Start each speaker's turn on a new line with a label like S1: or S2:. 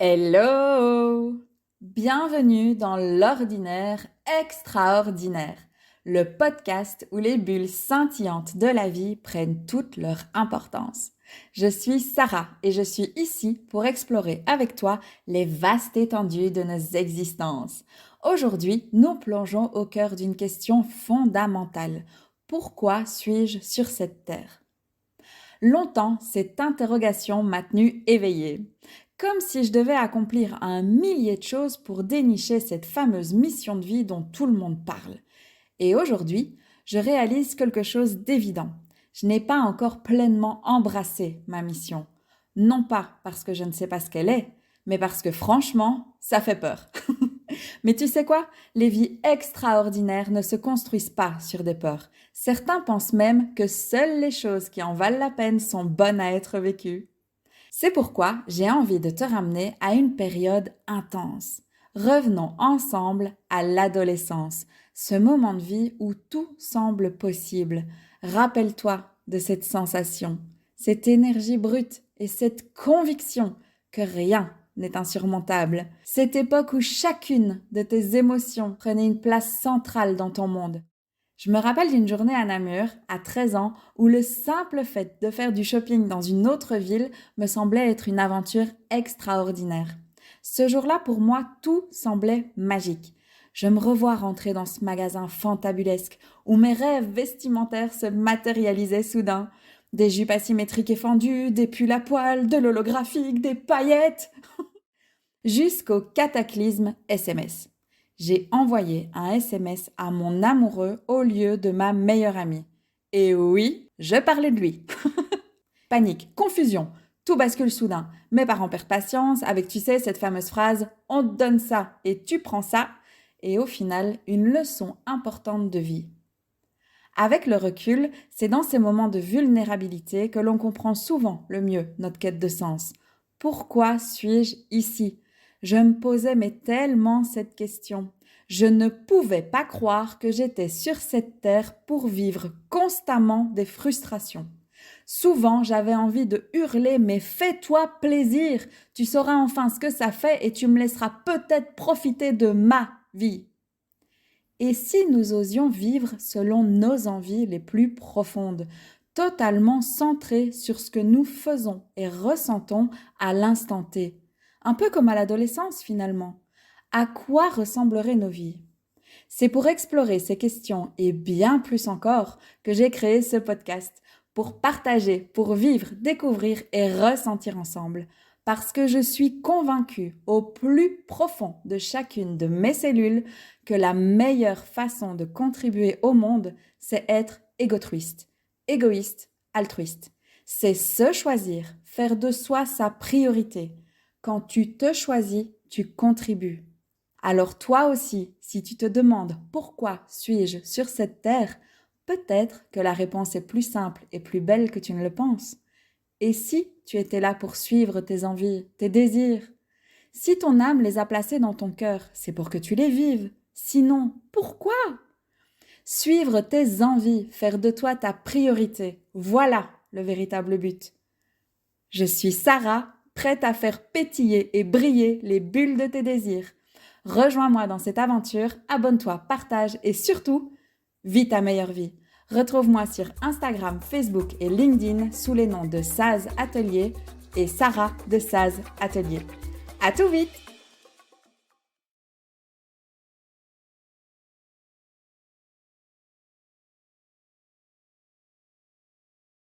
S1: Hello! Bienvenue dans l'ordinaire extraordinaire, le podcast où les bulles scintillantes de la vie prennent toute leur importance. Je suis Sarah et je suis ici pour explorer avec toi les vastes étendues de nos existences. Aujourd'hui, nous plongeons au cœur d'une question fondamentale. Pourquoi suis-je sur cette terre? Longtemps, cette interrogation m'a tenue éveillée. Comme si je devais accomplir un millier de choses pour dénicher cette fameuse mission de vie dont tout le monde parle. Et aujourd'hui, je réalise quelque chose d'évident. Je n'ai pas encore pleinement embrassé ma mission. Non pas parce que je ne sais pas ce qu'elle est, mais parce que franchement, ça fait peur. Mais tu sais quoi? Les vies extraordinaires ne se construisent pas sur des peurs. Certains pensent même que seules les choses qui en valent la peine sont bonnes à être vécues. C'est pourquoi j'ai envie de te ramener à une période intense. Revenons ensemble à l'adolescence, ce moment de vie où tout semble possible. Rappelle-toi de cette sensation, cette énergie brute et cette conviction que rien n'est insurmontable. Cette époque où chacune de tes émotions prenait une place centrale dans ton monde. Je me rappelle d'une journée à Namur, à 13 ans, où le simple fait de faire du shopping dans une autre ville me semblait être une aventure extraordinaire. Ce jour-là, pour moi, tout semblait magique. Je me revois rentrer dans ce magasin fantabulesque, où mes rêves vestimentaires se matérialisaient soudain. Des jupes asymétriques et fendues, des pulls à poil, de l'holographique, des paillettes. Jusqu'au cataclysme SMS. J'ai envoyé un SMS à mon amoureux au lieu de ma meilleure amie. Et oui, je parlais de lui. Panique, confusion, tout bascule soudain. Mes parents perdent patience avec, tu sais, cette fameuse phrase « on te donne ça et tu prends ça » et au final, une leçon importante de vie. Avec le recul, c'est dans ces moments de vulnérabilité que l'on comprend souvent le mieux notre quête de sens. Pourquoi suis-je ici ? Je me posais mais tellement cette question. Je ne pouvais pas croire que j'étais sur cette terre pour vivre constamment des frustrations. Souvent, j'avais envie de hurler « mais fais-toi plaisir, tu sauras enfin ce que ça fait et tu me laisseras peut-être profiter de ma vie ». Et si nous osions vivre selon nos envies les plus profondes, totalement centrées sur ce que nous faisons et ressentons à l'instant T? Un peu comme à l'adolescence finalement. À quoi ressembleraient nos vies? C'est pour explorer ces questions et bien plus encore que j'ai créé ce podcast, pour partager, pour vivre, découvrir et ressentir ensemble. Parce que je suis convaincue au plus profond de chacune de mes cellules que la meilleure façon de contribuer au monde, c'est être égoïste, altruiste. C'est se choisir, faire de soi sa priorité. Quand tu te choisis, tu contribues. Alors toi aussi, si tu te demandes pourquoi suis-je sur cette terre, peut-être que la réponse est plus simple et plus belle que tu ne le penses. Et si tu étais là pour suivre tes envies, tes désirs? Si ton âme les a placés dans ton cœur, c'est pour que tu les vives. Sinon, pourquoi? Suivre tes envies, faire de toi ta priorité, voilà le véritable but. Je suis Sarah, prête à faire pétiller et briller les bulles de tes désirs. Rejoins-moi dans cette aventure, abonne-toi, partage et surtout, vis ta meilleure vie. Retrouve-moi sur Instagram, Facebook et LinkedIn sous les noms de Saz Atelier et Sarah de Saz Atelier. À tout vite!